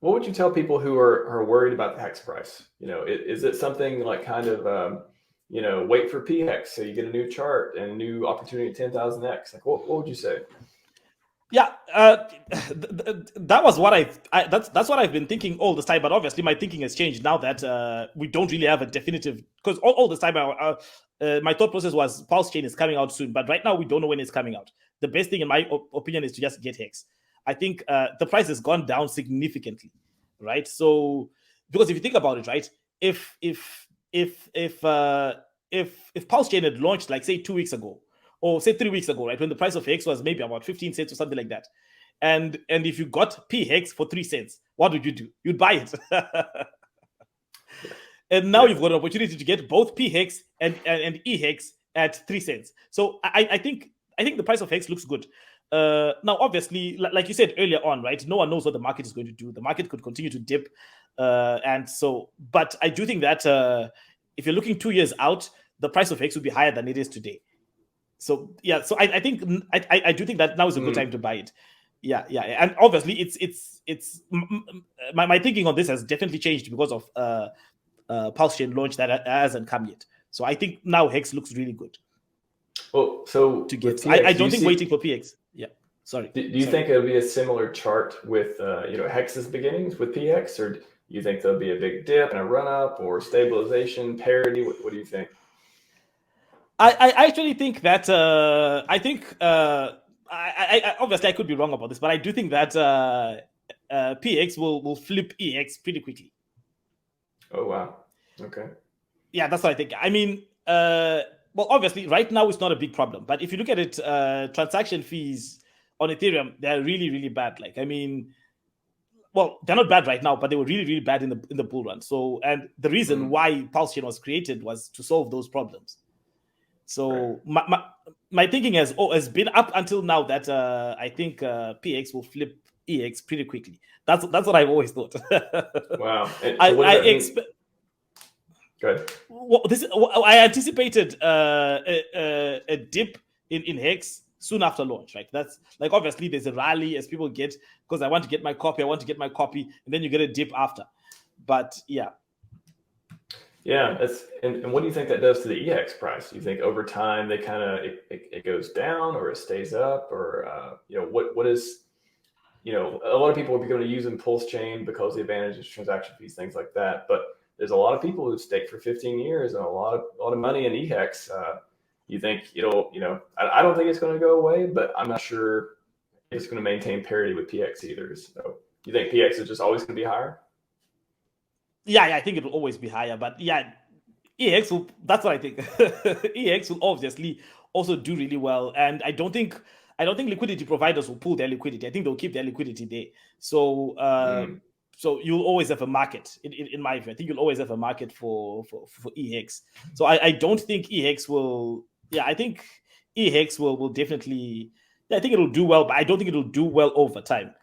What would you tell people who are worried about the hex price? Is it something like kind of wait for PHEX so you get a new chart and new opportunity at 10,000x? Like what would you say? Yeah, that was what that's what I've been thinking all this time. But obviously, my thinking has changed now that we don't really have a definitive. Because all this time, my thought process was PulseChain is coming out soon, but right now we don't know when it's coming out. The best thing, in my opinion, is to just get Hex. I think the price has gone down significantly, right? So because if you think about it, right, if PulseChain had launched like say 2 weeks ago, or say 3 weeks ago, right, when the price of Hex was maybe about 15 cents or something like that, and if you got P Hex for 3 cents, what would you do? You'd buy it. And now you've got an opportunity to get both P Hex and E Hex at 3 cents. So I think the price of Hex looks good. Now, obviously, like you said earlier on, right? No one knows what the market is going to do. The market could continue to dip, but I do think that if you're looking 2 years out, the price of Hex will be higher than it is today. So yeah, so I think I do think that now is a good time to buy it. Yeah, and obviously it's my thinking on this has definitely changed because of PulseChain launch that hasn't come yet. So I think now Hex looks really good. Well, so to get, PX, I don't think waiting for PX. Yeah, sorry. Do you think it'll be a similar chart with Hex's beginnings with PX, or do you think there'll be a big dip and a run up, or stabilization, parity? What do you think? I actually think that I obviously I could be wrong about this, but I do think that PX will flip EX pretty quickly. Oh wow! Okay. Yeah, that's what I think. I mean, well, obviously, right now it's not a big problem, but if you look at it, transaction fees on Ethereum, they're really, really bad. Like, I mean, well, they're not bad right now, but they were really, really bad in the bull run. So, and the reason why PulseChain was created was to solve those problems. So my thinking has been up until now that I think PX will flip EX pretty quickly. That's what I've always thought. Wow. So I expect. Good. Well, I anticipated a dip in Hex soon after launch, right? That's like obviously there's a rally as people get because I want to get my copy, and then you get a dip after. But yeah. Yeah, and what do you think that does to the EX price? Do you think over time they kind of it goes down or it stays up, or what is a lot of people are going to use PulseChain because of the advantages, transaction fees, things like that. But there's a lot of people who stake for 15 years and a lot of money in EHEX. You think I don't think it's going to go away, but I'm not sure it's going to maintain parity with PX either. So you think PX is just always going to be higher? Yeah, I think it will always be higher, but yeah, EX will. That's what I think. EX will obviously also do really well, and I don't think liquidity providers will pull their liquidity. I think they'll keep their liquidity there. So, so you'll always have a market. In my view, I think you'll always have a market for EX. So I don't think EX will. Yeah, I think EX will definitely. Yeah, I think it'll do well, but I don't think it'll do well over time.